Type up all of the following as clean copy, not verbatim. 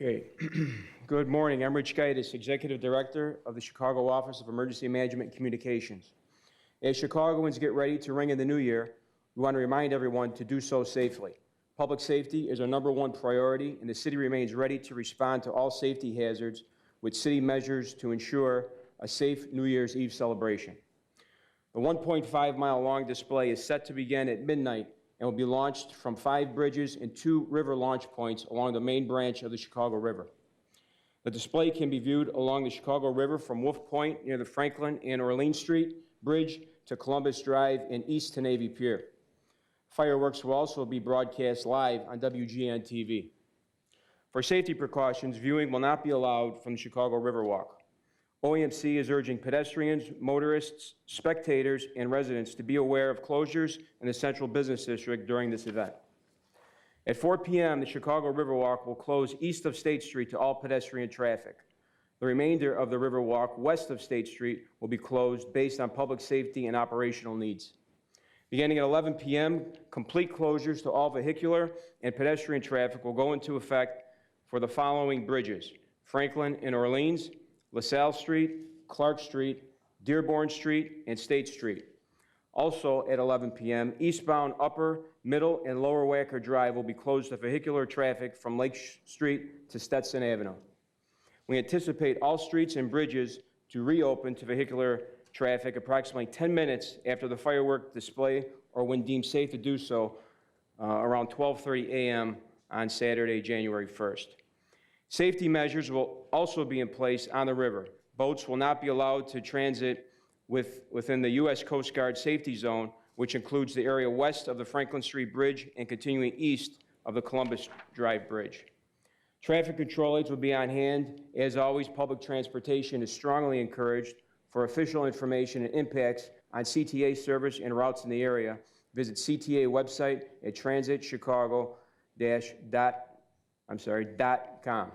Okay. Good morning. I'm Rich Gaitis, Executive Director of the Chicago Office of Emergency Management and Communications. As Chicagoans get ready to ring in the new year, we want to remind everyone to do so safely. Public safety is our #1 priority, and the city remains ready to respond to all safety hazards with city measures to ensure a safe New Year's Eve celebration. The 1.5-mile-long display is set to begin at midnight and will be launched from 5 bridges and 2 river launch points along the main branch of the Chicago River. The display can be viewed along the Chicago River from Wolf Point near the Franklin and Orleans Street Bridge to Columbus Drive and east to Navy Pier. Fireworks will also be broadcast live on WGN TV. For safety precautions, viewing will not be allowed from the Chicago Riverwalk. OEMC is urging pedestrians, motorists, spectators, and residents to be aware of closures in the Central Business District during this event. At 4 p.m., the Chicago Riverwalk will close east of State Street to all pedestrian traffic. The remainder of the Riverwalk west of State Street will be closed based on public safety and operational needs. Beginning at 11 p.m., complete closures to all vehicular and pedestrian traffic will go into effect for the following bridges: Franklin and Orleans, LaSalle Street, Clark Street, Dearborn Street, and State Street. Also at 11 p.m., eastbound Upper, Middle, and Lower Wacker Drive will be closed to vehicular traffic from Lake Street to Stetson Avenue. We anticipate all streets and bridges to reopen to vehicular traffic approximately 10 minutes after the firework display or when deemed safe to do so around 12:30 a.m. on Saturday, January 1st. Safety measures will also be in place on the river. Boats will not be allowed to transit within the U.S. Coast Guard safety zone, which includes the area west of the Franklin Street Bridge and continuing east of the Columbus Drive Bridge. Traffic control aids will be on hand. As always, public transportation is strongly encouraged. For official information and impacts on CTA service and routes in the area, visit CTA website at transit-chicago.com.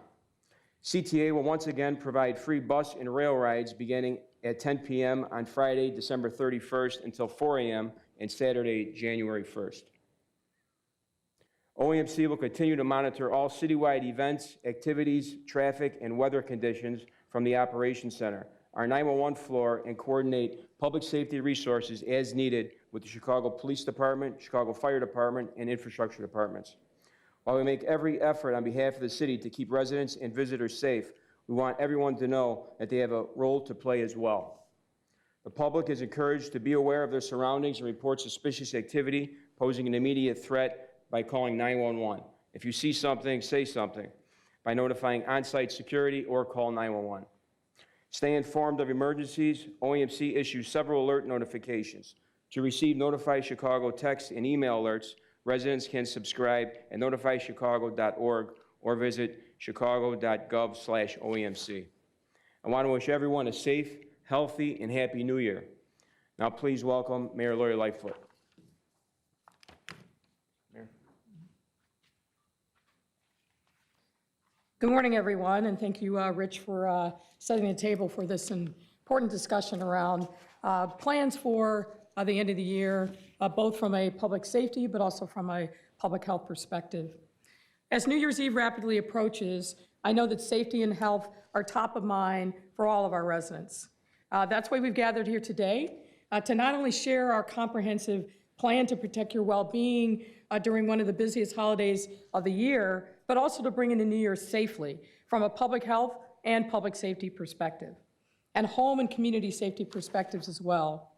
CTA will once again provide free bus and rail rides beginning at 10 p.m. on Friday, December 31st until 4 a.m. and Saturday, January 1st. OEMC will continue to monitor all citywide events, activities, traffic, and weather conditions from the Operations Center, our 911 floor, and coordinate public safety resources as needed with the Chicago Police Department, Chicago Fire Department, and infrastructure departments. While we make every effort on behalf of the city to keep residents and visitors safe, we want everyone to know that they have a role to play as well. The public is encouraged to be aware of their surroundings and report suspicious activity posing an immediate threat by calling 911. If you see something, say something by notifying on-site security or call 911. Stay informed of emergencies. OEMC issues several alert notifications. To receive Notify Chicago text and email alerts, residents can subscribe at notifychicago.org or visit chicago.gov/OEMC. I want to wish everyone a safe, healthy, and happy New Year. Now please welcome Mayor Lori Lightfoot. Mayor. Good morning, everyone, and thank you, Rich, for setting the table for this important discussion around plans for the end of the year, both from a public safety but also from a public health perspective. As New Year's Eve rapidly approaches, I know that safety and health are top of mind for all of our residents. That's why we've gathered here today to not only share our comprehensive plan to protect your well-being during one of the busiest holidays of the year, but also to bring in the New Year safely from a public health and public safety perspective, and home and community safety perspectives as well.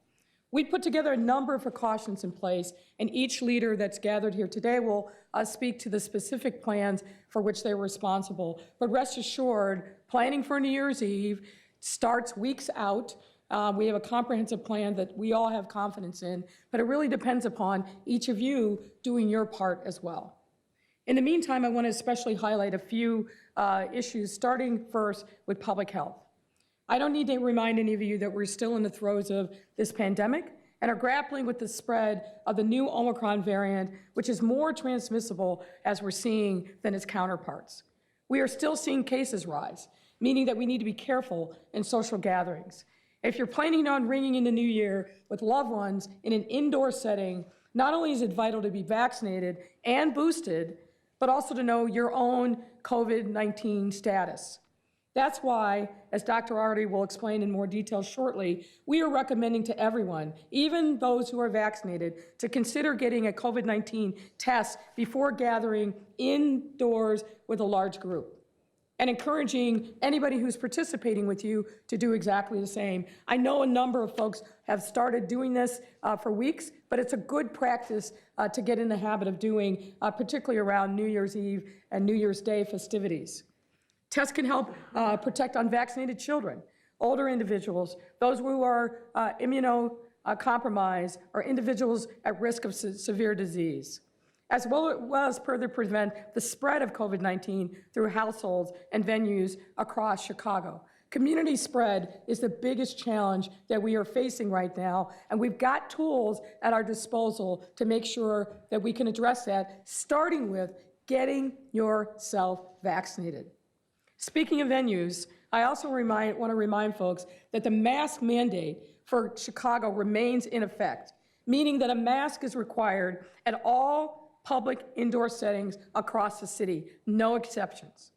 We put together a number of precautions in place, and each leader that's gathered here today will speak to the specific plans for which they're responsible. But rest assured, planning for New Year's Eve starts weeks out. We have a comprehensive plan that we all have confidence in, but it really depends upon each of you doing your part as well. In the meantime, I want to especially highlight a few issues, starting first with public health. I don't need to remind any of you that we're still in the throes of this pandemic and are grappling with the spread of the new Omicron variant, which is more transmissible, as we're seeing, than its counterparts. We are still seeing cases rise, meaning that we need to be careful in social gatherings. If you're planning on ringing in the new year with loved ones in an indoor setting, not only is it vital to be vaccinated and boosted, but also to know your own COVID-19 status. That's why, as Dr. Arty will explain in more detail shortly, we are recommending to everyone, even those who are vaccinated, to consider getting a COVID-19 test before gathering indoors with a large group, and encouraging anybody who's participating with you to do exactly the same. I know a number of folks have started doing this for weeks, but it's a good practice to get in the habit of doing, particularly around New Year's Eve and New Year's Day festivities. Tests can help protect unvaccinated children, older individuals, those who are immunocompromised, or individuals at risk of severe disease, as well as further prevent the spread of COVID-19 through households and venues across Chicago. Community spread is the biggest challenge that we are facing right now, and we've got tools at our disposal to make sure that we can address that, starting with getting yourself vaccinated. Speaking of venues, I also want to remind folks that the mask mandate for Chicago remains in effect, meaning that a mask is required at all public indoor settings across the city, no exceptions.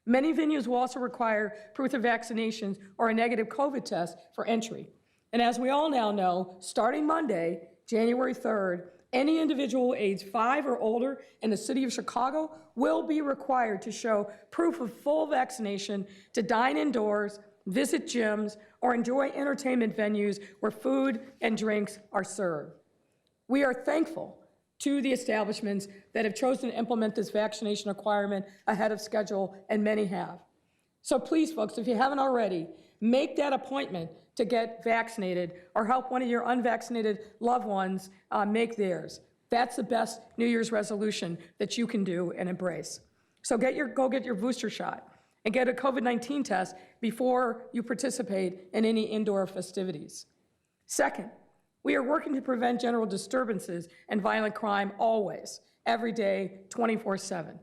Many venues will also require proof of vaccinations or a negative COVID test for entry. And as we all now know, starting Monday, January 3rd, any individual aged 5 or older in the city of Chicago will be required to show proof of full vaccination to dine indoors, visit gyms, or enjoy entertainment venues where food and drinks are served. We are thankful to the establishments that have chosen to implement this vaccination requirement ahead of schedule, and many have. So please, folks, if you haven't already, make that appointment to get vaccinated or help one of your unvaccinated loved ones make theirs. That's the best New Year's resolution that you can do and embrace. So go get your booster shot and get a COVID-19 test before you participate in any indoor festivities. Second, we are working to prevent general disturbances and violent crime always, every day, 24/7.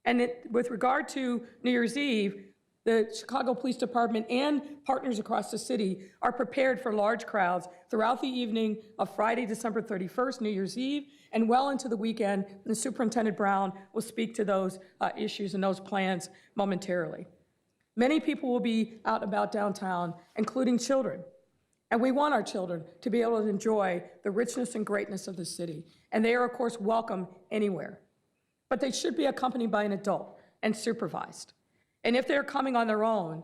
And with regard to New Year's Eve, the Chicago Police Department and partners across the city are prepared for large crowds throughout the evening of Friday, December 31st, New Year's Eve, and well into the weekend. And Superintendent Brown will speak to those issues and those plans momentarily. Many people will be out and about downtown, including children. And we want our children to be able to enjoy the richness and greatness of the city. And they are, of course, welcome anywhere. But they should be accompanied by an adult and supervised. And if they're coming on their own,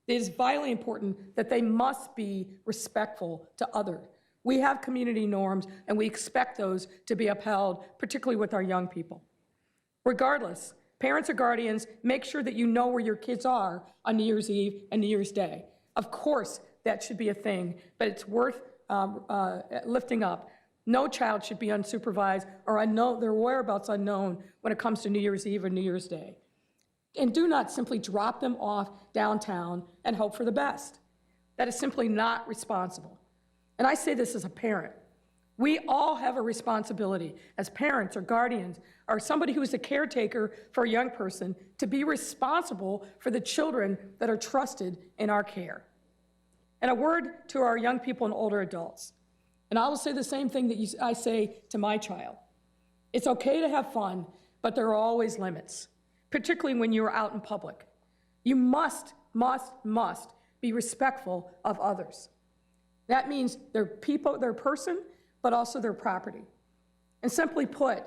it is vitally important that they must be respectful to others. We have community norms, and we expect those to be upheld, particularly with our young people. Regardless, parents or guardians, make sure that you know where your kids are on New Year's Eve and New Year's Day. Of course, that should be a thing, but it's worth lifting up. No child should be unsupervised or their whereabouts unknown when it comes to New Year's Eve or New Year's Day. And do not simply drop them off downtown and hope for the best. That is simply not responsible. And I say this as a parent. We all have a responsibility as parents or guardians or somebody who is a caretaker for a young person to be responsible for the children that are trusted in our care. And a word to our young people and older adults. And I will say the same thing that I say to my child. It's okay to have fun, but there are always limits, particularly when you're out in public. You must be respectful of others. That means their people, their person, but also their property. And simply put,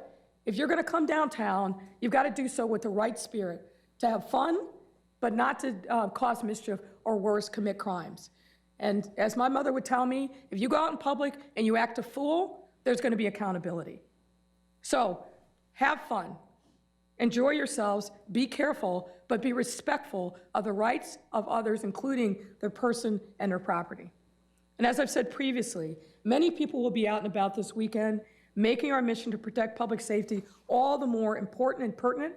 if you're gonna come downtown, you've gotta do so with the right spirit, to have fun, but not to cause mischief or worse, commit crimes. And as my mother would tell me, if you go out in public and you act a fool, there's gonna be accountability. So, have fun. Enjoy yourselves, be careful, but be respectful of the rights of others, including their person and their property. And as I've said previously, many people will be out and about this weekend, making our mission to protect public safety all the more important and pertinent.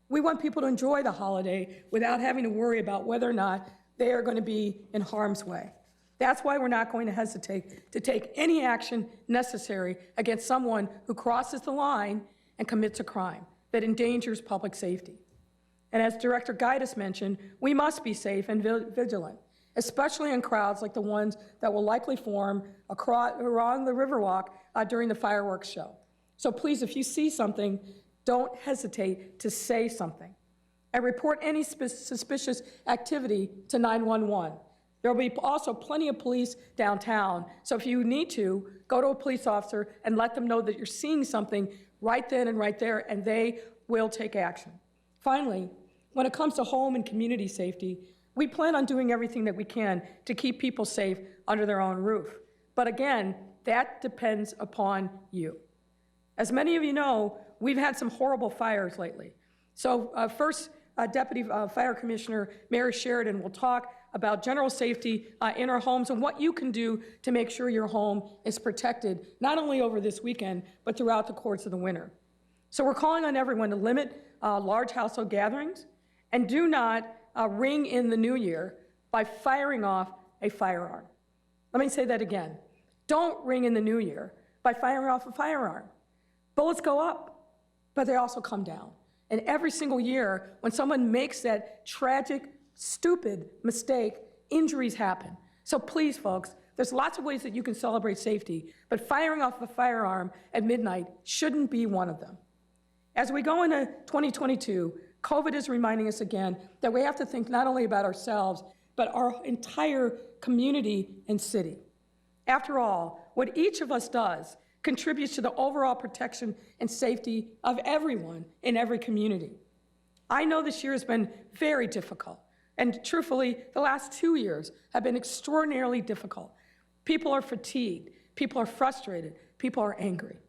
We want people to enjoy the holiday without having to worry about whether or not they are going to be in harm's way. That's why we're not going to hesitate to take any action necessary against someone who crosses the line and commits a crime that endangers public safety. And as Director Gaitis mentioned, we must be safe and vigilant, especially in crowds like the ones that will likely form around the Riverwalk during the fireworks show. So please, if you see something, don't hesitate to say something and report any suspicious activity to 911. There will be also plenty of police downtown, so if you need to, go to a police officer and let them know that you're seeing something right then and right there, and they will take action. Finally, when it comes to home and community safety, we plan on doing everything that we can to keep people safe under their own roof. But again, that depends upon you. As many of you know, we've had some horrible fires lately. So first, Deputy Fire Commissioner Mary Sheridan will talk about general safety in our homes and what you can do to make sure your home is protected, not only over this weekend, but throughout the course of the winter. So we're calling on everyone to limit large household gatherings and do not ring in the new year by firing off a firearm. Let me say that again. Don't ring in the new year by firing off a firearm. Bullets go up, but they also come down. And every single year, when someone makes that tragic, stupid mistake, injuries happen. So please, folks, there's lots of ways that you can celebrate safety, but firing off a firearm at midnight shouldn't be one of them. As we go into 2022, COVID is reminding us again that we have to think not only about ourselves, but our entire community and city. After all, what each of us does contributes to the overall protection and safety of everyone in every community. I know this year has been very difficult, and truthfully, the last 2 years have been extraordinarily difficult. People are fatigued, people are frustrated, people are angry.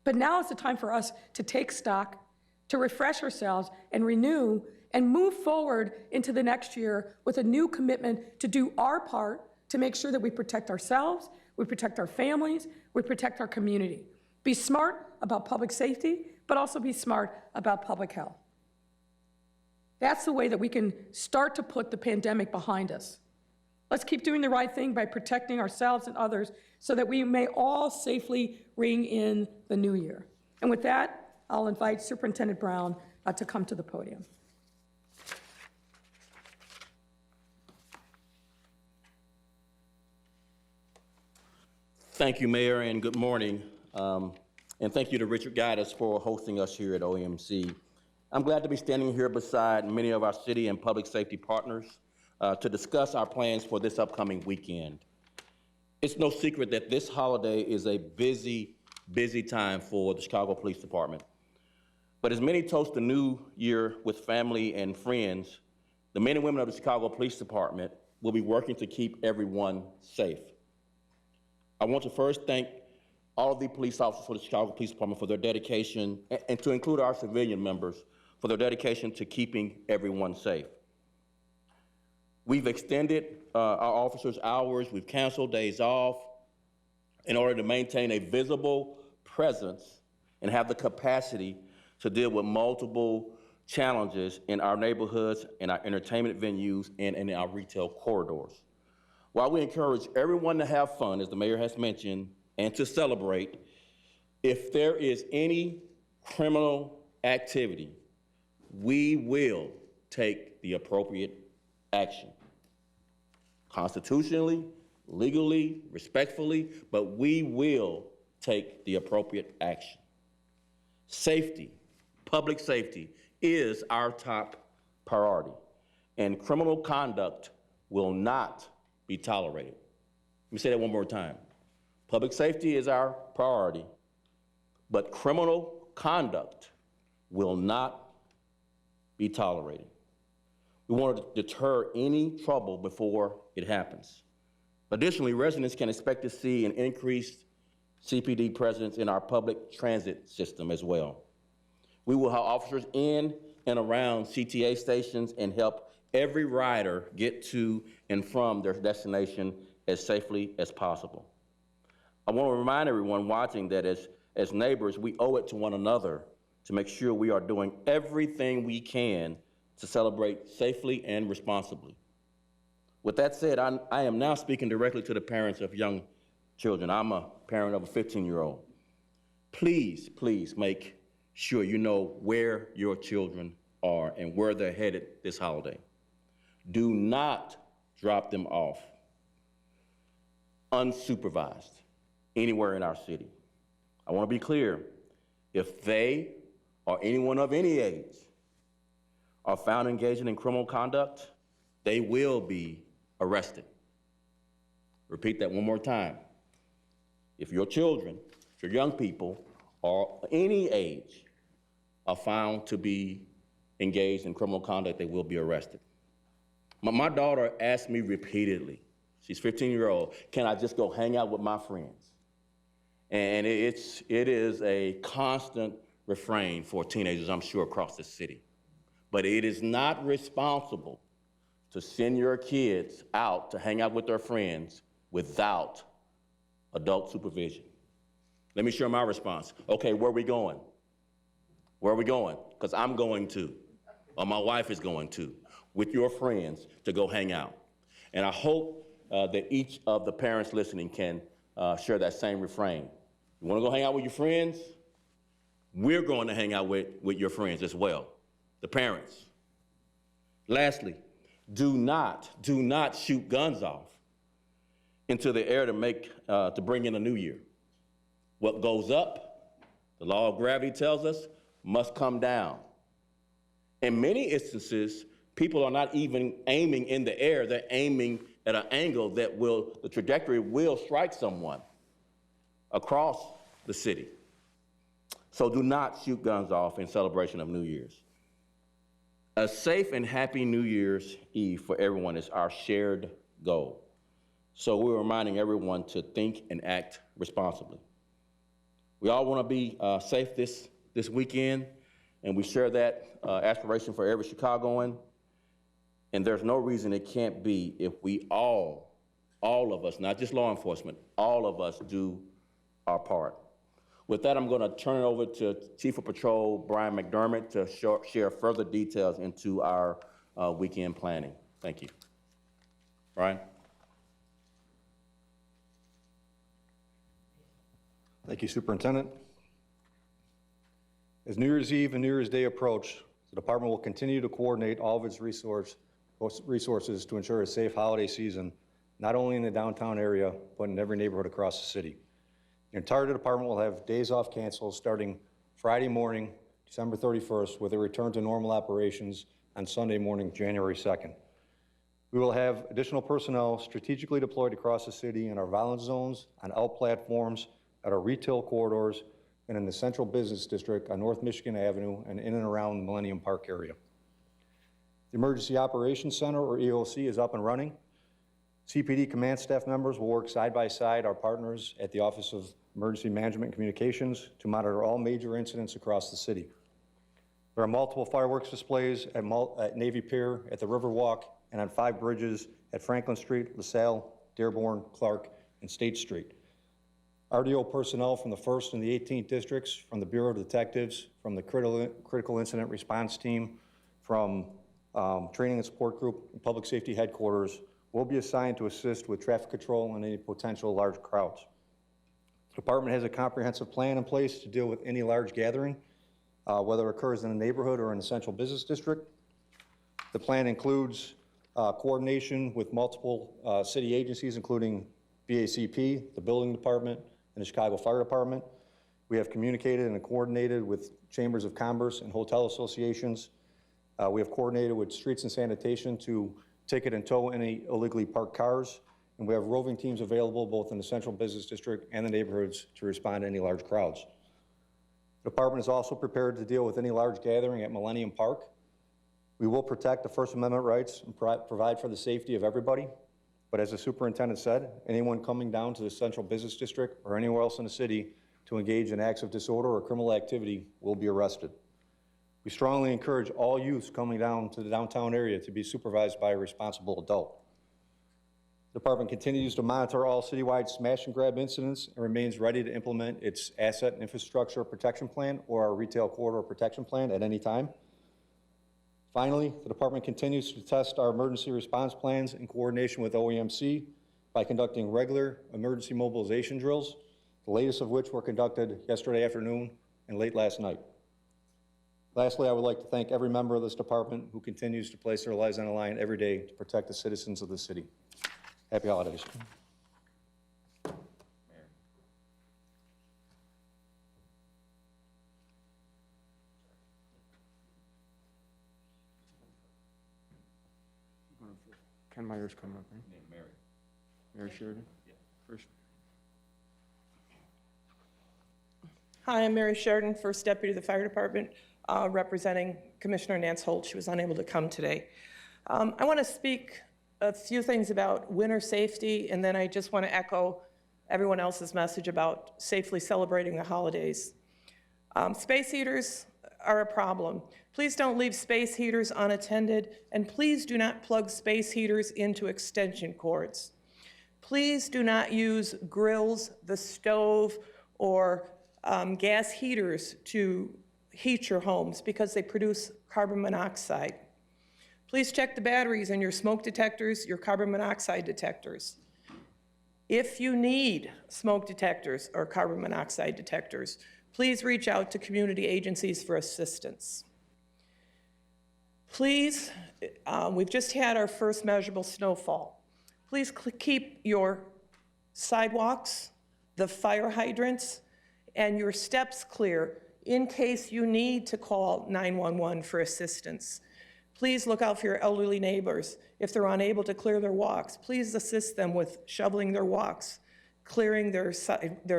But now is the time for us to take stock, to refresh ourselves and renew and move forward into the next year with a new commitment to do our part to make sure that we protect ourselves, we protect our families, we protect our community. Be smart about public safety, but also be smart about public health. That's the way that we can start to put the pandemic behind us. Let's keep doing the right thing by protecting ourselves and others so that we may all safely ring in the new year. And with that, I'll invite Superintendent Brown to come to the podium. Thank you, Mayor, and good morning. And thank you to Richard Guidus for hosting us here at OMC. I'm glad to be standing here beside many of our city and public safety partners to discuss our plans for this upcoming weekend. It's no secret that this holiday is a busy, busy time for the Chicago Police Department. But as many toast the new year with family and friends, the men and women of the Chicago Police Department will be working to keep everyone safe. I want to first thank all of the police officers for the Chicago Police Department for their dedication, and to include our civilian members, for their dedication to keeping everyone safe. We've extended our officers' hours, we've canceled days off in order to maintain a visible presence and have the capacity to deal with multiple challenges in our neighborhoods, in our entertainment venues, and in our retail corridors. While we encourage everyone to have fun, as the mayor has mentioned, and to celebrate, if there is any criminal activity, we will take the appropriate action. Constitutionally, legally, respectfully, but we will take the appropriate action. Safety, public safety, is our top priority, and criminal conduct will not be tolerated. Let me say that one more time. Public safety is our priority, but criminal conduct will not be tolerated. We want to deter any trouble before it happens. Additionally, residents can expect to see an increased CPD presence in our public transit system as well. We will have officers in and around CTA stations and help every rider get to and from their destination as safely as possible. I want to remind everyone watching that as neighbors, we owe it to one another to make sure we are doing everything we can to celebrate safely and responsibly. With that said, I am now speaking directly to the parents of young children. I'm a parent of a 15-year-old. Please, please make sure you know where your children are and where they're headed this holiday. Do not drop them off unsupervised anywhere in our city. I want to be clear, if they or anyone of any age are found engaging in criminal conduct, they will be arrested. Repeat that one more time. If your children, if your young people, or any age are found to be engaged in criminal conduct, they will be arrested. My daughter asked me repeatedly, she's 15-year-old, can I just go hang out with my friends? And it is a constant refrain for teenagers, I'm sure, across the city. But it is not responsible to send your kids out to hang out with their friends without adult supervision. Let me share my response. Okay, where are we going? Where are we going? Because I'm going to, or my wife is going to, with your friends to go hang out. And I hope that each of the parents listening can share that same refrain. You want to go hang out with your friends? We're going to hang out with your friends as well, the parents. Lastly, do not shoot guns off into the air to bring in a new year. What goes up, the law of gravity tells us, must come down. In many instances, people are not even aiming in the air, they're aiming at an angle that the trajectory will strike someone across the city. So do not shoot guns off in celebration of New Year's. A safe and happy New Year's Eve for everyone is our shared goal. So we're reminding everyone to think and act responsibly. We all want to be safe this weekend, and we share that aspiration for every Chicagoan. And there's no reason it can't be if we all of us, not just law enforcement, all of us do our part. With that, I'm going to turn it over to Chief of Patrol Brian McDermott to share further details into our weekend planning. Thank you. Brian? Thank you, Superintendent. As New Year's Eve and New Year's Day approach, the department will continue to coordinate all of its resources to ensure a safe holiday season, not only in the downtown area, but in every neighborhood across the city. The entire department will have days off canceled starting Friday morning, December 31st, with a return to normal operations on Sunday morning, January 2nd. We will have additional personnel strategically deployed across the city in our violence zones, on out platforms, at our retail corridors, and in the central business district on North Michigan Avenue and in and around the Millennium Park area. The Emergency Operations Center, or EOC, is up and running. CPD command staff members will work side by side our partners at the Office of Emergency Management and Communications to monitor all major incidents across the city. There are multiple fireworks displays at Navy Pier, at the Riverwalk, and on 5 bridges at Franklin Street, LaSalle, Dearborn, Clark, and State Street. RDO personnel from the 1st and the 18th districts, from the Bureau of Detectives, from the Critical Incident Response Team, from Training and Support Group, and Public Safety Headquarters will be assigned to assist with traffic control and any potential large crowds. The department has a comprehensive plan in place to deal with any large gathering, whether it occurs in a neighborhood or in a central business district. The plan includes coordination with multiple city agencies, including BACP, the Building Department, and the Chicago Fire Department. We have communicated and coordinated with chambers of commerce and hotel associations. We have coordinated with streets and sanitation to ticket and tow any illegally parked cars. And we have roving teams available both in the central business district and the neighborhoods to respond to any large crowds. The department is also prepared to deal with any large gathering at Millennium Park. We will protect the First Amendment rights and provide for the safety of everybody. But as the superintendent said, anyone coming down to the central business district or anywhere else in the city to engage in acts of disorder or criminal activity will be arrested. We strongly encourage all youths coming down to the downtown area to be supervised by a responsible adult. The department continues to monitor all citywide smash and grab incidents and remains ready to implement its asset and infrastructure protection plan or our retail corridor protection plan at any time. Finally, the department continues to test our emergency response plans in coordination with OEMC by conducting regular emergency mobilization drills, the latest of which were conducted yesterday afternoon and late last night. Lastly, I would like to thank every member of this department who continues to place their lives on the line every day to protect the citizens of the city. Happy holidays. Ken Meyer's coming up, right? Mary Sheridan? First. Hi, I'm Mary Sheridan, First Deputy of the Fire Department, representing Commissioner Nance Holt. She was unable to come today. I want to speak a few things about winter safety, and then I just want to echo everyone else's message about safely celebrating the holidays. Space heaters are a problem. Please don't leave space heaters unattended, and please do not plug space heaters into extension cords. Please do not use grills, the stove, or gas heaters to heat your homes because they produce carbon monoxide. Please check the batteries in your smoke detectors, your carbon monoxide detectors. If you need smoke detectors or carbon monoxide detectors, please reach out to community agencies for assistance. Please, we've just had our first measurable snowfall. Please keep your sidewalks, the fire hydrants, and your steps clear in case you need to call 911 for assistance. Please look out for your elderly neighbors. If they're unable to clear their walks, please assist them with shoveling their walks, clearing their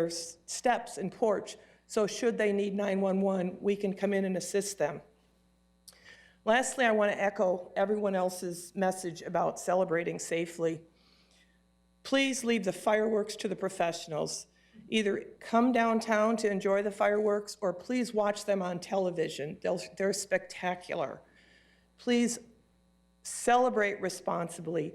steps and porch, so should they need 911, we can come in and assist them. Lastly, I want to echo everyone else's message about celebrating safely. Please leave the fireworks to the professionals. Either come downtown to enjoy the fireworks or please watch them on television. They're spectacular. Please celebrate responsibly.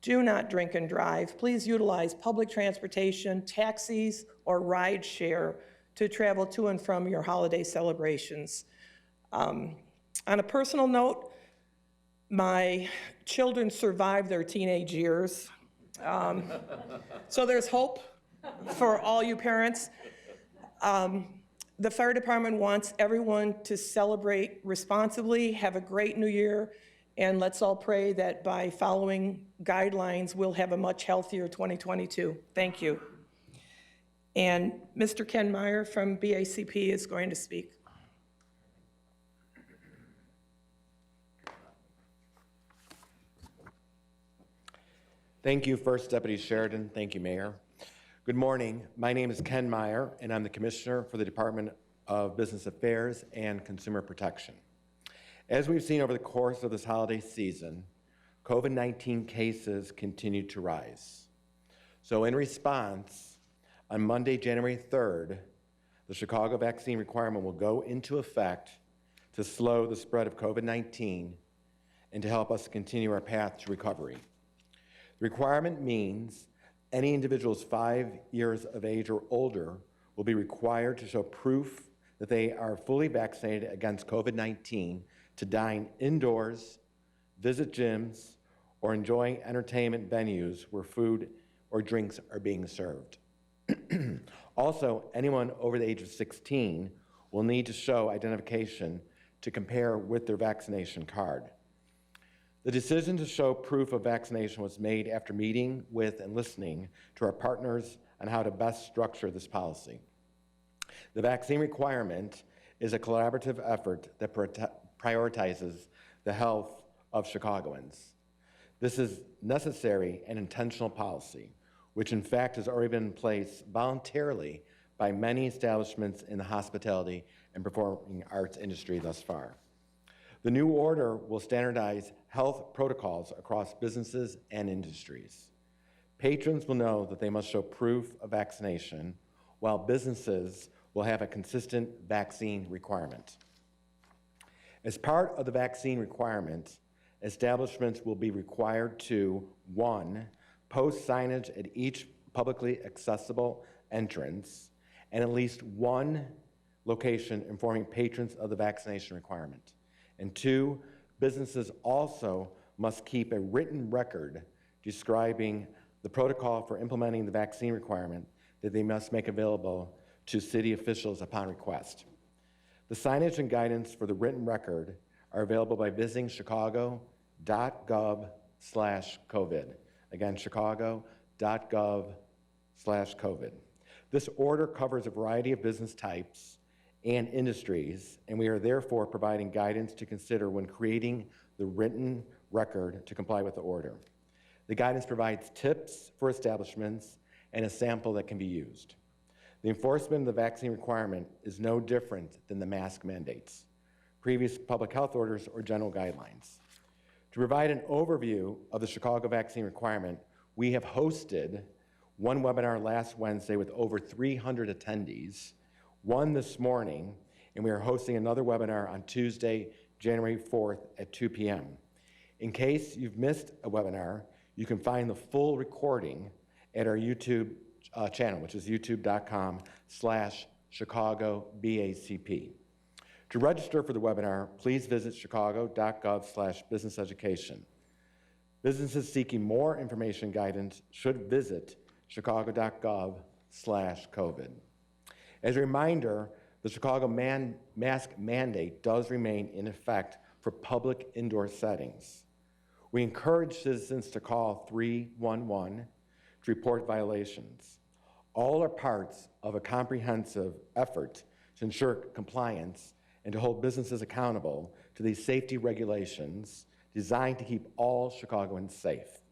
Do not drink and drive. Please utilize public transportation, taxis, or ride share to travel to and from your holiday celebrations. On a personal note, my children survived their teenage years. So there's hope for all you parents. The fire department wants everyone to celebrate responsibly, have a great new year, and let's all pray that by following guidelines, we'll have a much healthier 2022. Thank you. And Mr. Ken Meyer from BACP is going to speak. Thank you, First Deputy Sheridan. Thank you, Mayor. Good morning. My name is Ken Meyer, and I'm the Commissioner for the Department of Business Affairs and Consumer Protection. As we've seen over the course of this holiday season, COVID-19 cases continue to rise. So in response, on Monday, January 3rd, the Chicago vaccine requirement will go into effect to slow the spread of COVID-19 and to help us continue our path to recovery. The requirement means any individuals 5 years of age or older will be required to show proof that they are fully vaccinated against COVID-19 to dine indoors, visit gyms, or enjoy entertainment venues where food or drinks are being served. Also, anyone over the age of 16 will need to show identification to compare with their vaccination card. The decision to show proof of vaccination was made after meeting with and listening to our partners on how to best structure this policy. The vaccine requirement is a collaborative effort that prioritizes the health of Chicagoans. This is necessary and intentional policy, which in fact has already been in place voluntarily by many establishments in the hospitality and performing arts industry thus far. The new order will standardize health protocols across businesses and industries. Patrons will know that they must show proof of vaccination, while businesses will have a consistent vaccine requirement. As part of the vaccine requirement, establishments will be required to, 1, post signage at each publicly accessible entrance and at least one location informing patrons of the vaccination requirement. And 2, businesses also must keep a written record describing the protocol for implementing the vaccine requirement that they must make available to city officials upon request. The signage and guidance for the written record are available by visiting chicago.gov/COVID. Again, chicago.gov/COVID. This order covers a variety of business types and industries, and we are therefore providing guidance to consider when creating the written record to comply with the order. The guidance provides tips for establishments and a sample that can be used. The enforcement of the vaccine requirement is no different than the mask mandates, previous public health orders, or general guidelines. To provide an overview of the Chicago vaccine requirement, we have hosted one webinar last Wednesday with over 300 attendees, one this morning, and we are hosting another webinar on Tuesday, January 4th at 2 p.m. In case you've missed a webinar, you can find the full recording at our YouTube channel, which is youtube.com/ChicagoBACP. To register for the webinar, please visit chicago.gov/businesseducation. Businesses seeking more information guidance should visit chicago.gov/COVID. As a reminder, the Chicago mask mandate does remain in effect for public indoor settings. We encourage citizens to call 311 to report violations. All are parts of a comprehensive effort to ensure compliance and to hold businesses accountable to these safety regulations designed to keep all Chicagoans safe.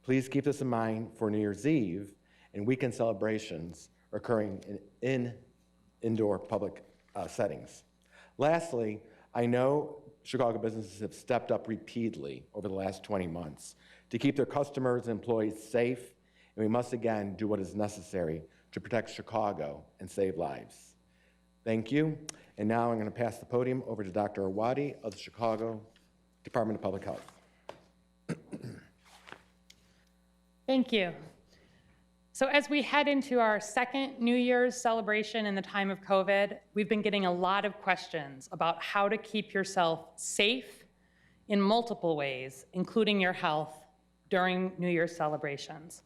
Please keep this in mind for New Year's Eve and weekend celebrations occurring in indoor public settings. Lastly, I know Chicago businesses have stepped up repeatedly over the last 20 months to keep their customers and employees safe, and we must again do what is necessary to protect Chicago and save lives. Thank you, and now I'm going to pass the podium over to Dr. Awadi of the Chicago Department of Public Health. Thank you. So as we head into our second New Year's celebration in the time of COVID, we've been getting a lot of questions about how to keep yourself safe in multiple ways, including your health during New Year's celebrations.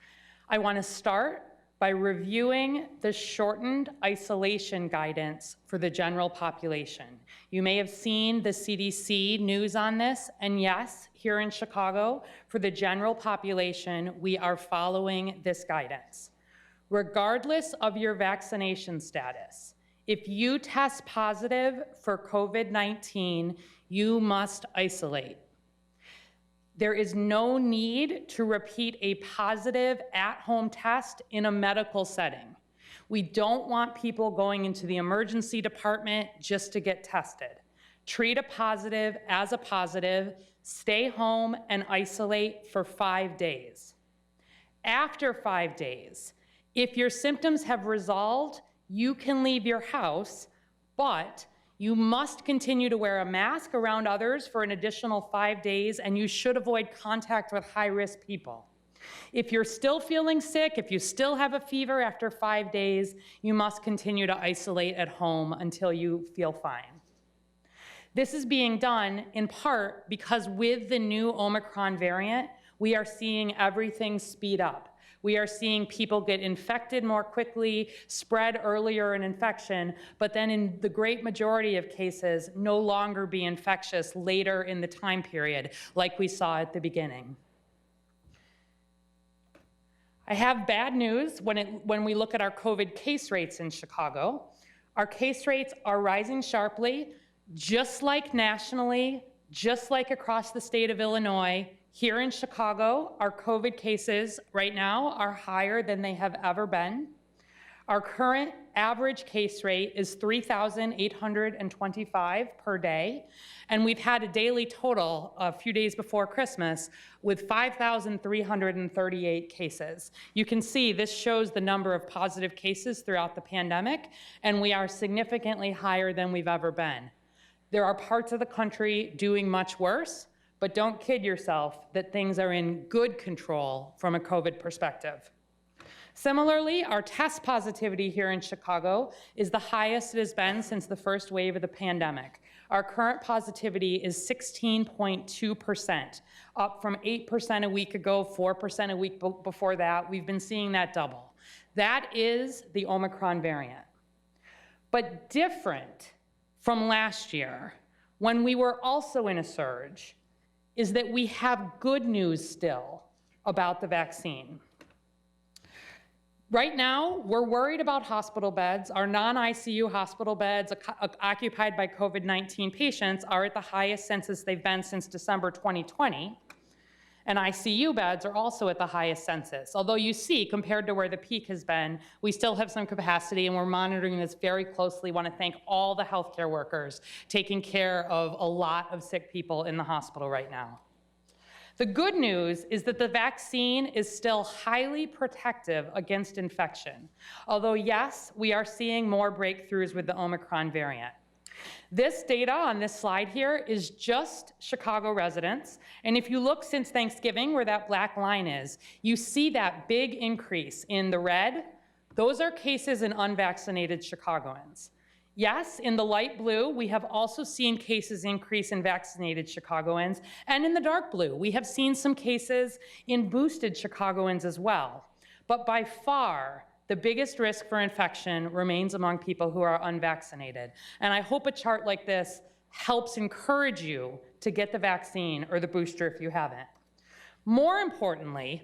I want to start by reviewing the shortened isolation guidance for the general population. You may have seen the CDC news on this, and yes, here in Chicago, for the general population, we are following this guidance. Regardless of your vaccination status, if you test positive for COVID-19, you must isolate. There is no need to repeat a positive at-home test in a medical setting. We don't want people going into the emergency department just to get tested. Treat a positive as a positive, stay home and isolate for 5 days. After 5 days, if your symptoms have resolved, you can leave your house, but you must continue to wear a mask around others for an additional 5 days, and you should avoid contact with high-risk people. If you're still feeling sick, if you still have a fever after 5 days, you must continue to isolate at home until you feel fine. This is being done in part because with the new Omicron variant, we are seeing everything speed up. We are seeing people get infected more quickly, spread earlier in infection, but then in the great majority of cases, no longer be infectious later in the time period, like we saw at the beginning. I have bad news when we look at our COVID case rates in Chicago. Our case rates are rising sharply, just like nationally, just like across the state of Illinois. Here in Chicago, our COVID cases right now are higher than they have ever been. Our current average case rate is 3,825 per day, and we've had a daily total a few days before Christmas with 5,338 cases. You can see this shows the number of positive cases throughout the pandemic, and we are significantly higher than we've ever been. There are parts of the country doing much worse, but don't kid yourself that things are in good control from a COVID perspective. Similarly, our test positivity here in Chicago is the highest it has been since the first wave of the pandemic. Our current positivity is 16.2%, up from 8% a week ago, 4% a week before that. We've been seeing that double. That is the Omicron variant. But different from last year, when we were also in a surge, is that we have good news still about the vaccine. Right now, we're worried about hospital beds. Our non-ICU hospital beds occupied by COVID-19 patients are at the highest census they've been since December 2020. And ICU beds are also at the highest census. Although you see, compared to where the peak has been, we still have some capacity, and we're monitoring this very closely. Want to thank all the healthcare workers taking care of a lot of sick people in the hospital right now. The good news is that the vaccine is still highly protective against infection, although yes, we are seeing more breakthroughs with the Omicron variant. This data on this slide here is just Chicago residents, and if you look since Thanksgiving, where that black line is, you see that big increase in the red. Those are cases in unvaccinated Chicagoans. Yes, in the light blue, we have also seen cases increase in vaccinated Chicagoans, and in the dark blue, we have seen some cases in boosted Chicagoans as well. But by far, the biggest risk for infection remains among people who are unvaccinated. And I hope a chart like this helps encourage you to get the vaccine or the booster if you haven't. More importantly,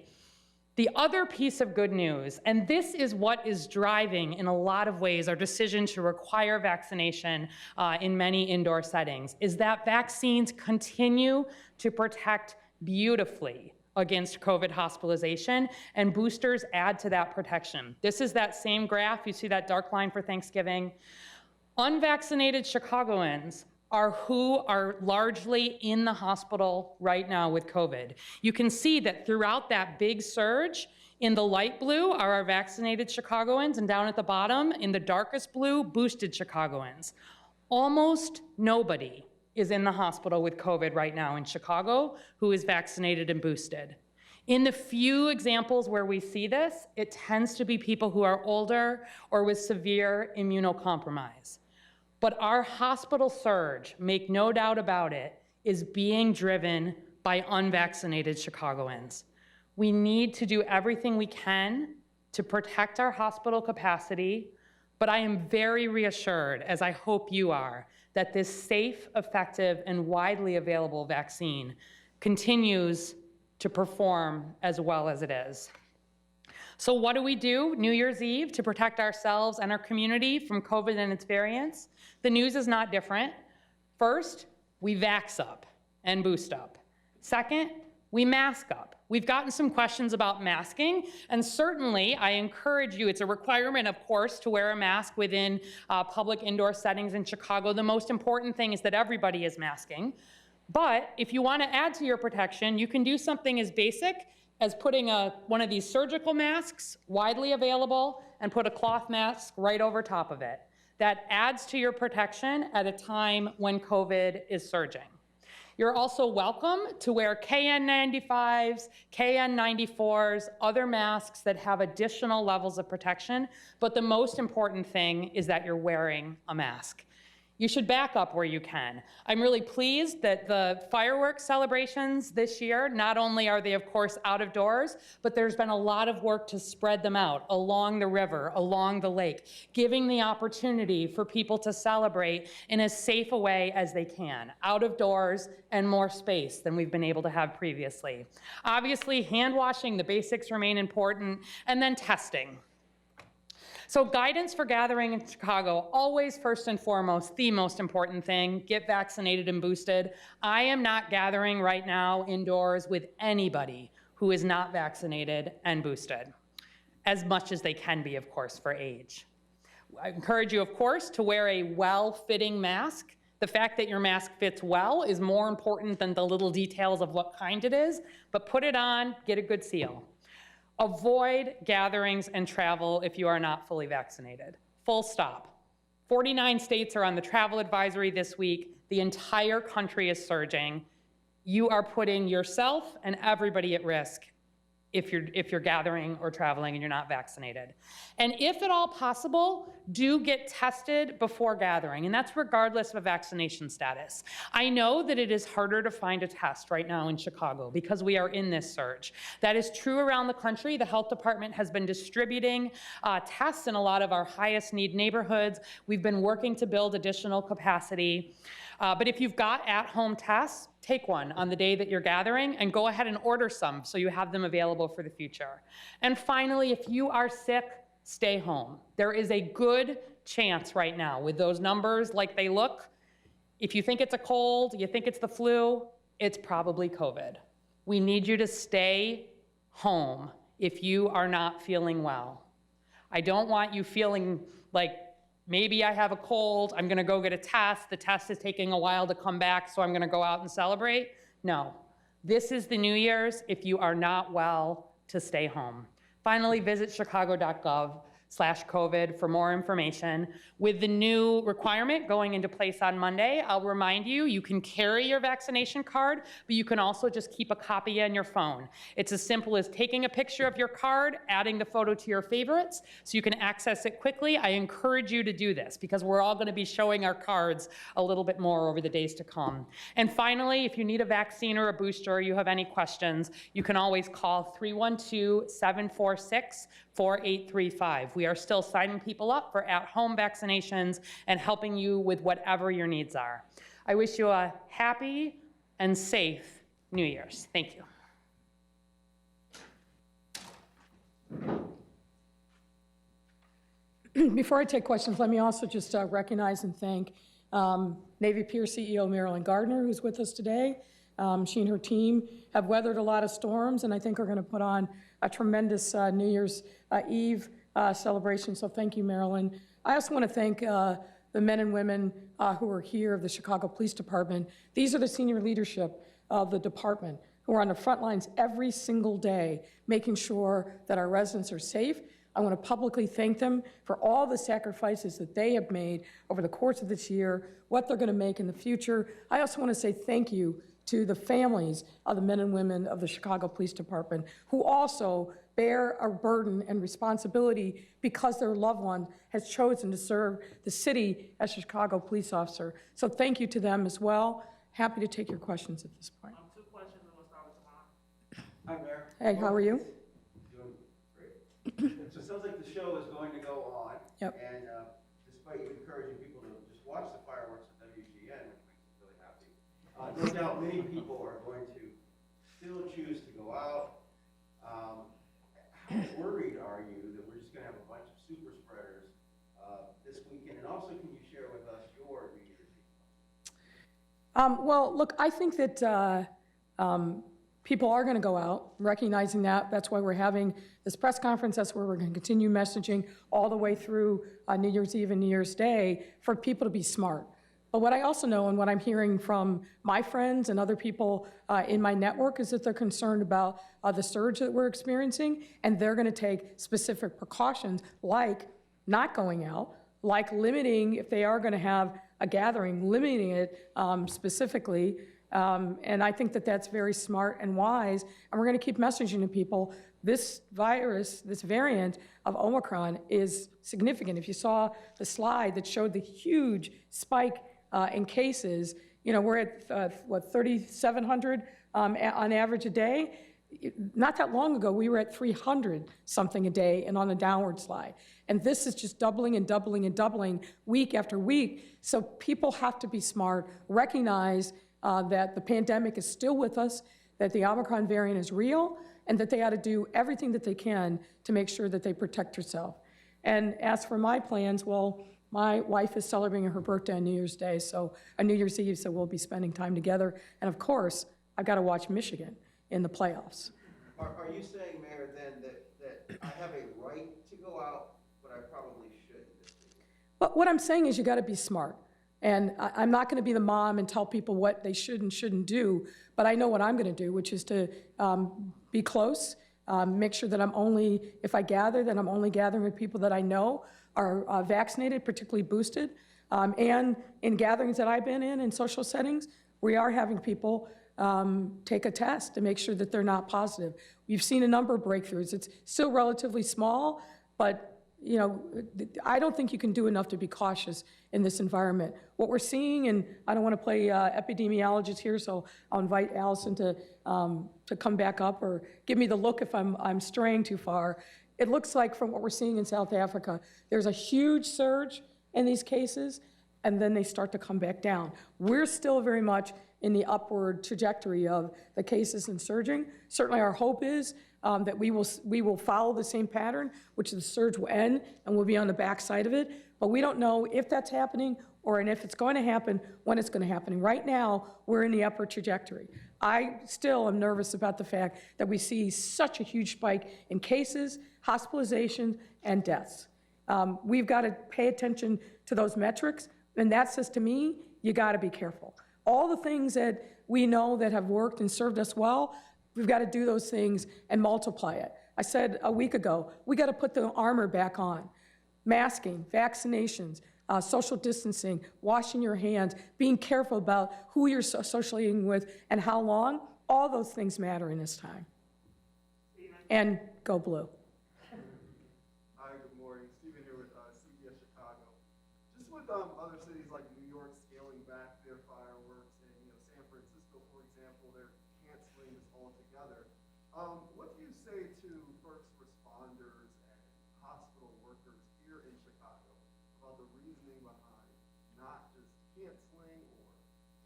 the other piece of good news, and this is what is driving in a lot of ways our decision to require vaccination in many indoor settings, is that vaccines continue to protect beautifully against COVID hospitalization, and boosters add to that protection. This is that same graph. You see that dark line for Thanksgiving. Unvaccinated Chicagoans are who are largely in the hospital right now with COVID. You can see that throughout that big surge, in the light blue are our vaccinated Chicagoans, and down at the bottom, in the darkest blue, boosted Chicagoans. Almost nobody is in the hospital with COVID right now in Chicago who is vaccinated and boosted. In the few examples where we see this, it tends to be people who are older or with severe immunocompromise. But our hospital surge, make no doubt about it, is being driven by unvaccinated Chicagoans. We need to do everything we can to protect our hospital capacity, but I am very reassured, as I hope you are, that this safe, effective, and widely available vaccine continues to perform as well as it is. So what do we do New Year's Eve to protect ourselves and our community from COVID and its variants? The news is not different. First, we vax up and boost up. Second, we mask up. We've gotten some questions about masking, and certainly I encourage you, it's a requirement, of course, to wear a mask within public indoor settings in Chicago. The most important thing is that everybody is masking. But if you want to add to your protection, you can do something as basic as putting one of these surgical masks, widely available, and put a cloth mask right over top of it. That adds to your protection at a time when COVID is surging. You're also welcome to wear KN95s, KN94s, other masks that have additional levels of protection, but the most important thing is that you're wearing a mask. You should back up where you can. I'm really pleased that the fireworks celebrations this year, not only are they, of course, out of doors, but there's been a lot of work to spread them out along the river, along the lake, giving the opportunity for people to celebrate in as safe a way as they can, out of doors and more space than we've been able to have previously. Obviously, hand washing, the basics remain important, and then testing. So guidance for gathering in Chicago, always first and foremost, the most important thing, get vaccinated and boosted. I am not gathering right now indoors with anybody who is not vaccinated and boosted, as much as they can be, of course, for age. I encourage you, of course, to wear a well-fitting mask. The fact that your mask fits well is more important than the little details of what kind it is, but put it on, get a good seal. Avoid gatherings and travel if you are not fully vaccinated. Full stop. 49 states are on the travel advisory this week. The entire country is surging. You are putting yourself and everybody at risk if you're gathering or traveling and you're not vaccinated. And if at all possible, do get tested before gathering, and that's regardless of a vaccination status. I know that it is harder to find a test right now in Chicago because we are in this surge. That is true around the country. The health department has been distributing tests in a lot of our highest need neighborhoods. We've been working to build additional capacity. But if you've got at-home tests, take one on the day that you're gathering and go ahead and order some so you have them available for the future. And finally, if you are sick, stay home. There is a good chance right now with those numbers like they look. If you think it's a cold, you think it's the flu, it's probably COVID. we need you to stay home if you are not feeling well. I don't want you feeling like maybe I have a cold, I'm gonna go get a test, the test is taking a while to come back, so I'm gonna go out and celebrate. No, this is the New Year's. If you are not well, to stay home. Finally, visit chicago.gov/COVID for more information. With the new requirement going into place on Monday, I'll remind you, you can carry your vaccination card, but you can also just keep a copy on your phone. It's as simple as taking a picture of your card, adding the photo to your favorites, so you can access it quickly. I encourage you to do this because we're all going to be showing our cards a little bit more over the days to come. And finally, if you need a vaccine or a booster or you have any questions, you can always call 312-746-4835. We are still signing people up for at-home vaccinations and helping you with whatever your needs are. I wish you a happy and safe New Year's. Thank you. Before I take questions, let me also just recognize and thank Navy Pier CEO Marilyn Gardner, who's with us today. She and her team have weathered a lot of storms, and I think are going to put on a tremendous New Year's Eve celebration. So thank you, Marilyn. I also want to thank the men and women who are here of the Chicago Police Department. These are the senior leadership of the department who are on the front lines every single day, making sure that our residents are safe. I want to publicly thank them for all the sacrifices that they have made over the course of this year, what they're going to make in the future. I also want to say thank you to the families of the men and women of the Chicago Police Department who also bear a burden and responsibility because their loved one has chosen to serve the city as a Chicago police officer. So thank you to them as well. Happy to take your questions at this point. 2 questions, and we'll start with Tamar. Hi, Mayor. Hey, how are you? Doing great. So it sounds like the show is going to go on. Yep. And despite you encouraging people to just watch the fireworks at WGN, which makes us really happy, no doubt many people are going to still choose to go out. How worried are you that we're just going to have a bunch of super spreaders this weekend? And also, can you share with us your New Year's Eve? Well, look, I think that people are going to go out, recognizing that. That's why we're having this press conference. That's where we're going to continue messaging all the way through New Year's Eve and New Year's Day for people to be smart. But what I also know and what I'm hearing from my friends and other people in my network is that they're concerned about the surge that we're experiencing, and they're going to take specific precautions like not going out, like limiting, if they are going to have a gathering, limiting it specifically. And I think that that's very smart and wise, and we're going to keep messaging to people. This virus, this variant of Omicron is significant. If you saw the slide that showed the huge spike in cases, you know, we're at, 3,700 on average a day. Not that long ago, we were at 300 something a day and on the downward slide. And this is just doubling and doubling and doubling week after week. So people have to be smart, recognize that the pandemic is still with us, that the Omicron variant is real, and that they ought to do everything that they can to make sure that they protect herself. And as for my plans, well, my wife is celebrating her birthday on New Year's Day, so on New Year's Eve, so we'll be spending time together. And of course, I've got to watch Michigan in the playoffs. Are you saying, Mayor, then that I have a right to go out, but I probably shouldn't this week? But what I'm saying is you got to be smart. And I'm not going to be the mom and tell people what they should and shouldn't do, but I know what I'm going to do, which is to be close, make sure that if I gather, that I'm only gathering with people that I know are vaccinated, particularly boosted. And in gatherings that I've been in social settings, we are having people take a test to make sure that they're not positive. We've seen a number of breakthroughs. It's still relatively small, but you know, I don't think you can do enough to be cautious in this environment. What we're seeing, and I don't want to play epidemiologist here, so I'll invite Allison to come back up or give me the look if I'm straying too far. It looks like from what we're seeing in South Africa, there's a huge surge in these cases, and then they start to come back down. We're still very much in the upward trajectory of the cases and surging. Certainly our hope is that we will follow the same pattern, which the surge will end and we'll be on the backside of it. But we don't know if that's happening or if it's going to happen, when it's going to happen. Right now, we're in the upward trajectory. I still am nervous about the fact that we see such a huge spike in cases, hospitalizations, and deaths. We've got to pay attention to those metrics, and that says to me, you got to be careful. All the things that we know that have worked and served us well, we've got to do those things and multiply it. I said a week ago, we got to put the armor back on. Masking, vaccinations, social distancing, washing your hands, being careful about who you're associating with and how long, all those things matter in this time. And go blue. Hi, good morning. Stephen here with CBS Chicago. Just with other cities like New York scaling back their fireworks and San Francisco, for example, they're canceling this altogether. What do you say to first responders and hospital workers here in Chicago about the reasoning behind not just canceling or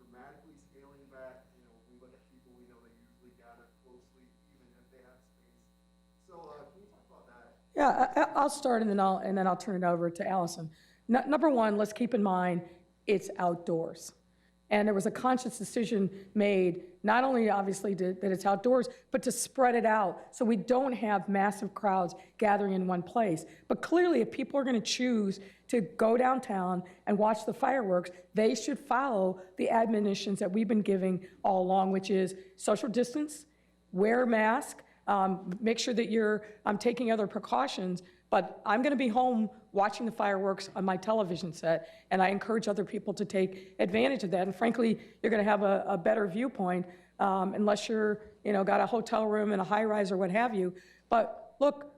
dramatically scaling back? We look at people, we know they usually gather closely even if they have space. So can you talk about that? Yeah, I'll start and then I'll turn it over to Allison. Number one, let's keep in mind it's outdoors. And there was a conscious decision made, not only obviously that it's outdoors, but to spread it out so we don't have massive crowds gathering in one place. But clearly, if people are going to choose to go downtown and watch the fireworks, they should follow the admonitions that we've been giving all along, which is social distance, wear a mask, make sure that you're taking other precautions. But I'm going to be home watching the fireworks on my television set, and I encourage other people to take advantage of that. And frankly, you're going to have a better viewpoint unless you're, got a hotel room and a high-rise or what have you. But look,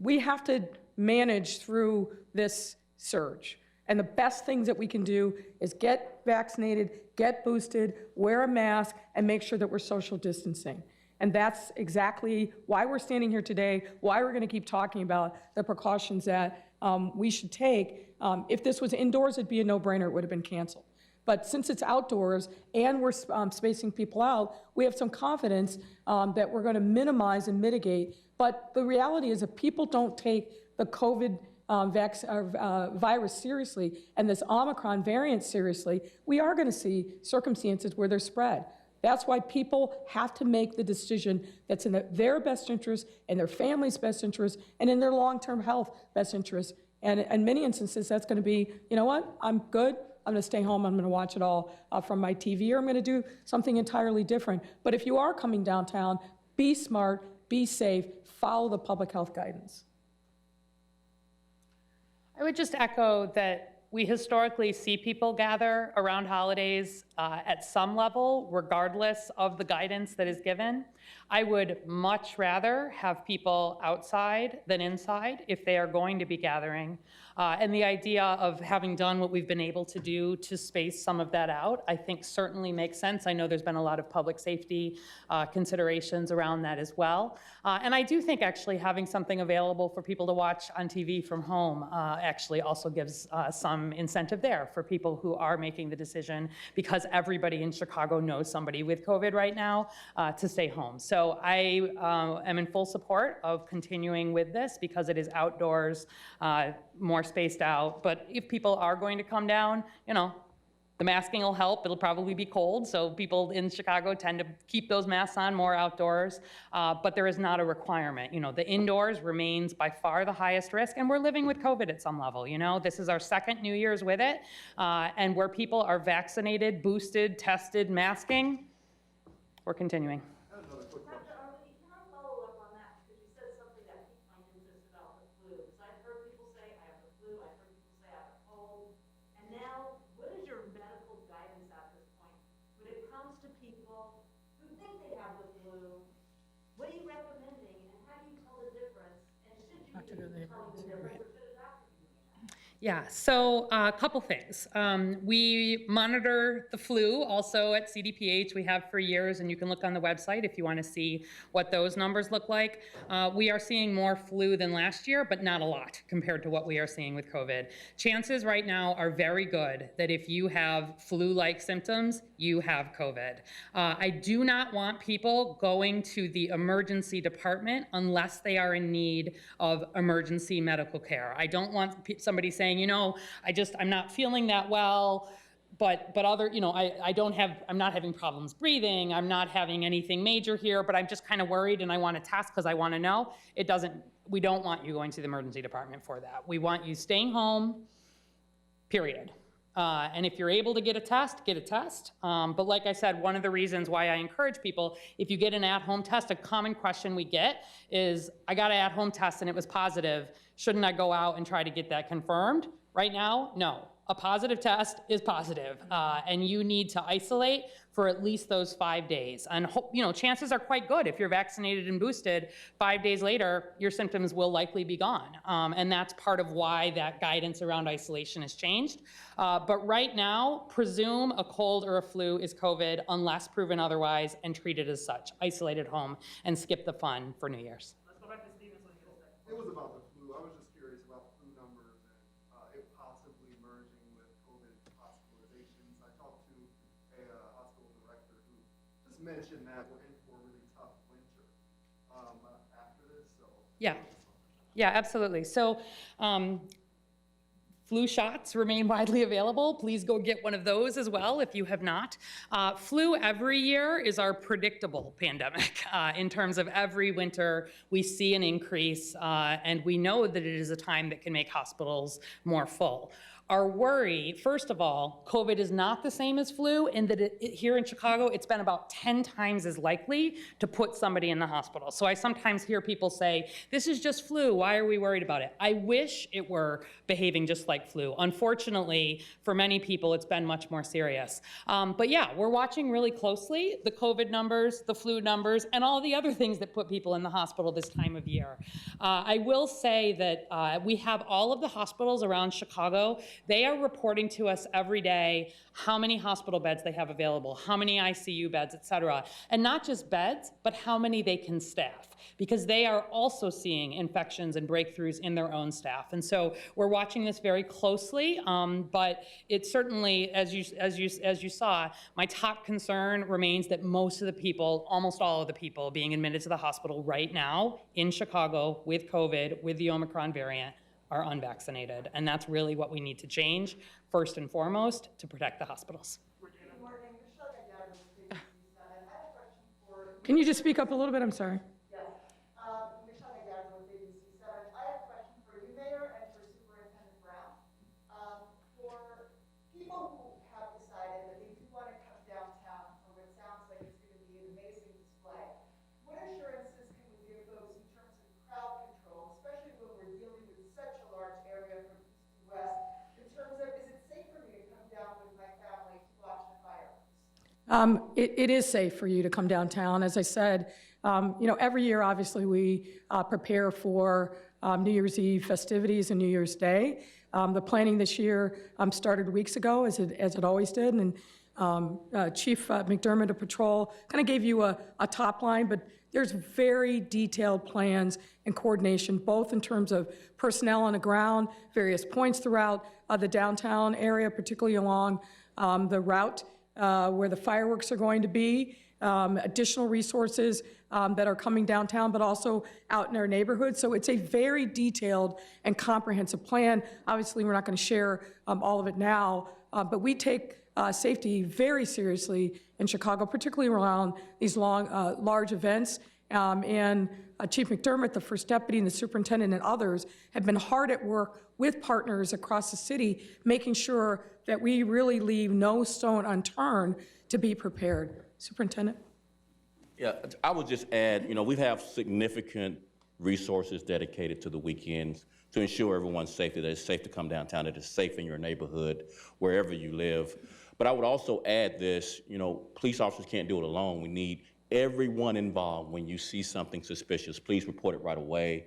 we have to manage through this surge. And the best things that we can do is get vaccinated, get boosted, wear a mask, and make sure that we're social distancing. And that's exactly why we're standing here today, why we're going to keep talking about the precautions that we should take. If this was indoors, it'd be a no-brainer. It would have been canceled. But since it's outdoors and we're spacing people out, we have some confidence that we're going to minimize and mitigate. But the reality is if people don't take the COVID virus seriously and this Omicron variant seriously, we are going to see circumstances where they're spread. That's why people have to make the decision that's in their best interest, in their family's best interest, and in their long-term health best interest. And in many instances, that's going to be, you know what, I'm good, I'm going to stay home, I'm going to watch it all from my TV, or I'm going to do something entirely different. But if you are coming downtown, be smart, be safe, follow the public health guidance. I would just echo that we historically see people gather around holidays at some level, regardless of the guidance that is given. I would much rather have people outside than inside if they are going to be gathering. And the idea of having done what we've been able to do to space some of that out, I think certainly makes sense. I know there's been a lot of public safety considerations around that as well. And I do think actually having something available for people to watch on TV from home actually also gives some incentive there for people who are making the decision, because everybody in Chicago knows somebody with COVID right now, to stay home. So I am in full support of continuing with this because it is outdoors, more spaced out. But if people are going to come down, the masking will help. It'll probably be cold, so people in Chicago tend to keep those masks on more outdoors, but there is not a requirement. The indoors remains by far the highest risk, and we're living with COVID at some level. This is our second New Year's with it, and where people are vaccinated, boosted, tested, masking, we're continuing. Yeah, so a couple things. We monitor the flu also at CDPH. We have for years, and you can look on the website if you want to see what those numbers look like. We are seeing more flu than last year, but not a lot compared to what we are seeing with COVID. Chances right now are very good that if you have flu-like symptoms, you have COVID. I do not want people going to the emergency department unless they are in need of emergency medical care. I don't want somebody saying, I'm not feeling that well. but other, you know, I'm not having problems breathing, I'm not having anything major here, but I'm just kind of worried and I want to test because I want to know. We don't want you going to the emergency department for that. We want you staying home, period. And if you're able to get a test, get a test. But like I said, one of the reasons why I encourage people, if you get an at-home test, a common question we get is, I got an at-home test and it was positive. Shouldn't I go out and try to get that confirmed? Right now, no. A positive test is positive, and you need to isolate for at least those 5 days. And you know, chances are quite good if you're vaccinated and boosted, 5 days later, your symptoms will likely be gone. And that's part of why that guidance around isolation has changed. But right now, presume a cold or a flu is COVID unless proven otherwise, and treat it as such. Isolate at home and skip the fun for New Year's. Let's go back to Steven so he can get a second. It was about the flu. I was just curious about flu numbers and it possibly merging with COVID hospitalizations. I talked to a hospital director who just mentioned that we're in for a really tough winter after this. So Yeah. Yeah, absolutely. So flu shots remain widely available. Please go get one of those as well if you have not. Flu every year is our predictable pandemic. In terms of every winter, we see an increase, and we know that it is a time that can make hospitals more full. Our worry, first of all, COVID is not the same as flu in that here in Chicago, it's been about 10 times as likely to put somebody in the hospital. So I sometimes hear people say, this is just flu, why are we worried about it? I wish it were behaving just like flu. Unfortunately, for many people, it's been much more serious. But yeah, we're watching really closely the COVID numbers, the flu numbers, and all the other things that put people in the hospital this time of year. I will say that we have all of the hospitals around Chicago. They are reporting to us every day how many hospital beds they have available, how many ICU beds, et cetera. And not just beds, but how many they can staff, because they are also seeing infections and breakthroughs in their own staff. And so we're watching this very closely, but it certainly, as you saw, my top concern remains that most of the people, almost all of the people being admitted to the hospital right now in Chicago with COVID, with the Omicron variant, are unvaccinated. And that's really what we need to change, first and foremost, to protect the hospitals. Can you just speak up a little bit? I'm sorry. It is safe for you to come downtown. As I said, you know, every year, obviously, we prepare for New Year's Eve festivities and New Year's Day. The planning this year started weeks ago, as it always did, and Chief McDermott of Patrol kind of gave you a top line, but there's very detailed plans and coordination, both in terms of personnel on the ground, various points throughout the downtown area, particularly along the route where the fireworks are going to be, additional resources that are coming downtown, but also out in our neighborhood. So it's a very detailed and comprehensive plan. Obviously, we're not going to share all of it now, but we take safety very seriously in Chicago, particularly around these large events. And Chief McDermott, the first deputy, and the superintendent and others have been hard at work with partners across the city, making sure that we really leave no stone unturned to be prepared. Superintendent? Yeah, I would just add, you know, we have significant resources dedicated to the weekends to ensure everyone's safety, that it's safe to come downtown, that it's safe in your neighborhood, wherever you live. But I would also add this, you know, police officers can't do it alone. We need everyone involved. When you see something suspicious, please report it right away.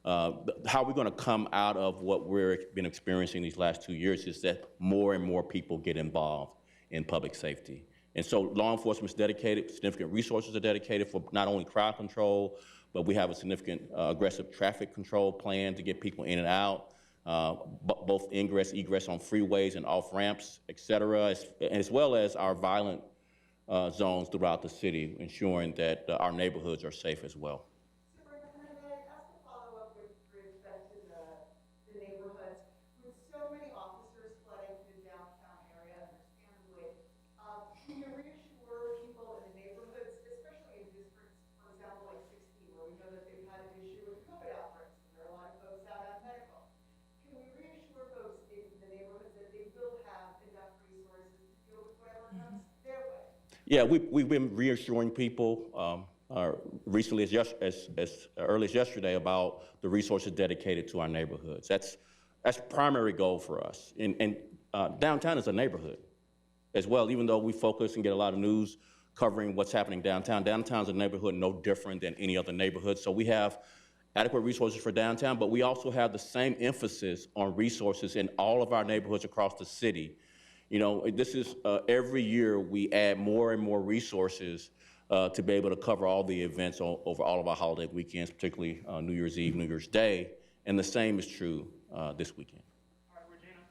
How we're going to come out of what we've been experiencing these last 2 years is that more and more people get involved in public safety. And so law enforcement is dedicated, significant resources are dedicated for not only crowd control, but we have a significant aggressive traffic control plan to get people in and out, both ingress, egress on freeways and off ramps, et cetera, as well as our violent zones throughout the city, ensuring that our neighborhoods are safe as well. Superintendent, may I ask a follow-up with respect to the neighborhoods? With so many officers flooding through the downtown area, understandably Yeah, we've been reassuring people recently, as early as yesterday, about the resources dedicated to our neighborhoods. That's primary goal for us. And downtown is a neighborhood as well, even though we focus and get a lot of news covering what's happening downtown. Downtown is a neighborhood no different than any other neighborhood. So we have adequate resources for downtown, but we also have the same emphasis on resources in all of our neighborhoods across the city. You know, this is every year we add more and more resources to be able to cover all the events over all of our holiday weekends, particularly New Year's Eve, New Year's Day, and the same is true this weekend.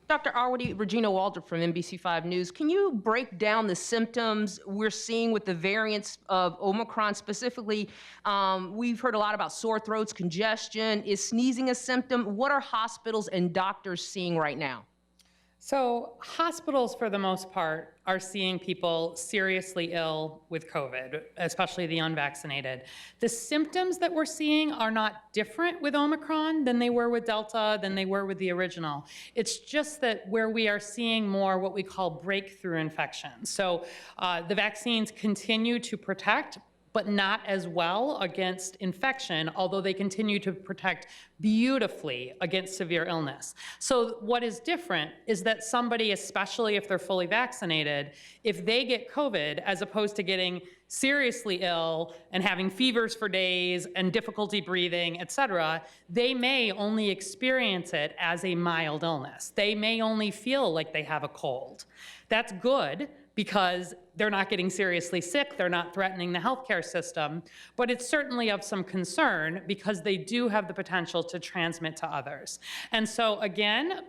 Dr. Arwady, Regina Waldrop from NBC5 News. Can you break down the symptoms we're seeing with the variants of Omicron specifically? We've heard a lot about sore throats, congestion. Is sneezing a symptom? What are hospitals and doctors seeing right now? So hospitals, for the most part, are seeing people seriously ill with COVID, especially the unvaccinated. The symptoms that we're seeing are not different with Omicron than they were with Delta, than they were with the original. It's just that where we are seeing more what we call breakthrough infections. So the vaccines continue to protect, but not as well against infection, although they continue to protect beautifully against severe illness. So what is different is that somebody, especially if they're fully vaccinated, if they get COVID, as opposed to getting seriously ill and having fevers for days and difficulty breathing, et cetera, they may only experience it as a mild illness. They may only feel like they have a cold. That's good, because they're not getting seriously sick, they're not threatening the healthcare system, but it's certainly of some concern because they do have the potential to transmit to others. And so again,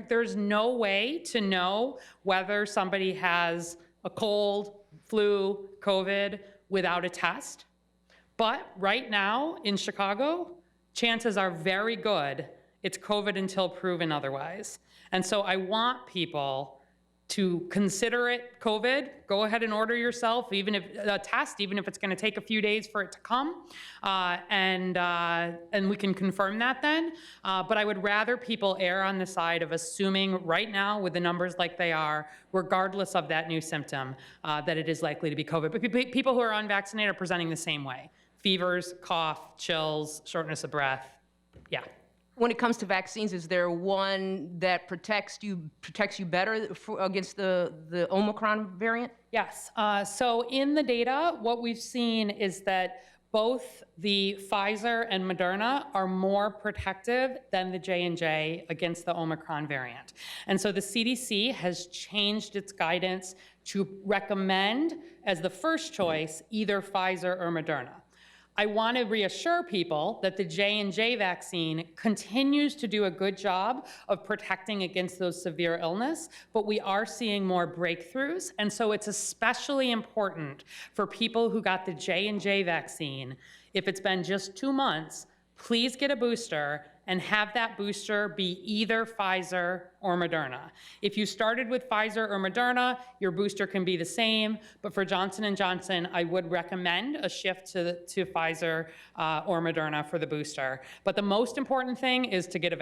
there's no way to know whether somebody has a cold, flu, COVID without a test. But right now in Chicago, chances are very good it's COVID until proven otherwise. And so I want people to consider it COVID. Go ahead and order yourself even if a test, even if it's going to take a few days for it to come, and we can confirm that then. But I would rather people err on the side of assuming right now, with the numbers like they are, regardless of that new symptom, that it is likely to be COVID. But people who are unvaccinated are presenting the same way: fevers, cough, chills, shortness of breath. Yeah. When it comes to vaccines, is there one that protects you better against the Omicron variant? Yes. So in the data, what we've seen is that both the Pfizer and Moderna are more protective than the J&J against the Omicron variant. And so the CDC has changed its guidance to recommend, as the first choice, either Pfizer or Moderna. I want to reassure people that the J&J vaccine continues to do a good job of protecting against those severe illness, but we are seeing more breakthroughs. And so it's especially important for people who got the J&J vaccine, if it's been just 2 months, please get a booster and have that booster be either Pfizer or Moderna. If you started with Pfizer or Moderna, your booster can be the same, but for Johnson & Johnson, I would recommend a shift to Pfizer or Moderna for the booster. But the most important thing is to get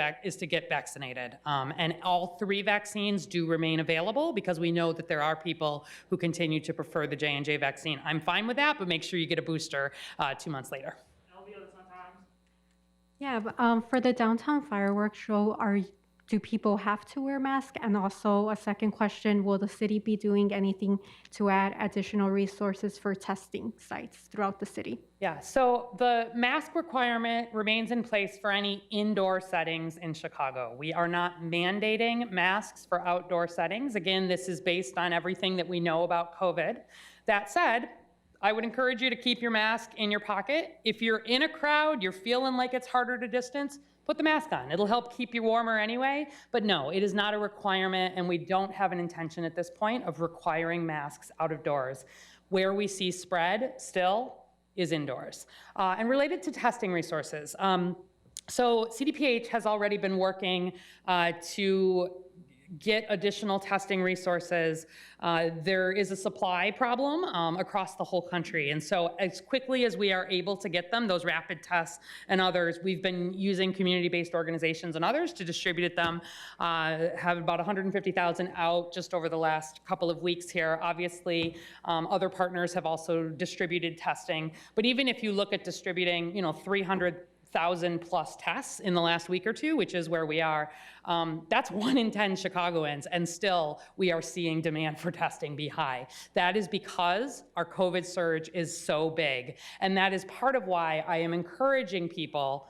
vaccinated. And all 3 vaccines do remain available because we know that there are people who continue to prefer the J&J vaccine. I'm fine with that, but make sure you get a booster 2 months later. Yeah, but, for the downtown fireworks show, do people have to wear masks? And also a second question, will the city be doing anything to add additional resources for testing sites throughout the city? Yeah, so the mask requirement remains in place for any indoor settings in Chicago. We are not mandating masks for outdoor settings. Again, this is based on everything that we know about COVID. That said, I would encourage you to keep your mask in your pocket. If you're in a crowd, you're feeling like it's harder to distance, put the mask on. It'll help keep you warmer anyway. But no, it is not a requirement, and we don't have an intention at this point of requiring masks out of doors. Where we see spread still is indoors. And related to testing resources, so CDPH has already been working to get additional testing resources. There is a supply problem across the whole country. And so as quickly as we are able to get them, those rapid tests and others, we've been using community-based organizations and others to distribute them. Have about 150,000 out just over the last couple of weeks here. Obviously, other partners have also distributed testing. But even if you look at distributing, 300,000 plus tests in the last week or two, which is where we are, that's 1 in 10 Chicagoans, and still we are seeing demand for testing be high. That is because our COVID surge is so big. And that is part of why I am encouraging people,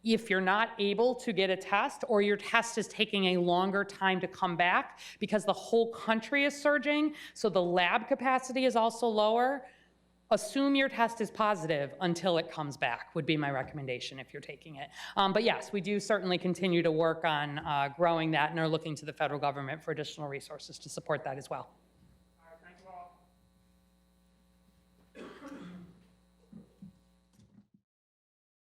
if you're not able to get a test or your test is taking a longer time to come back because the whole country is surging, so the lab capacity is also lower, assume your test is positive until it comes back, would be my recommendation if you're taking it. But yes, we do certainly continue to work on growing that and are looking to the federal government for additional resources to support that as well.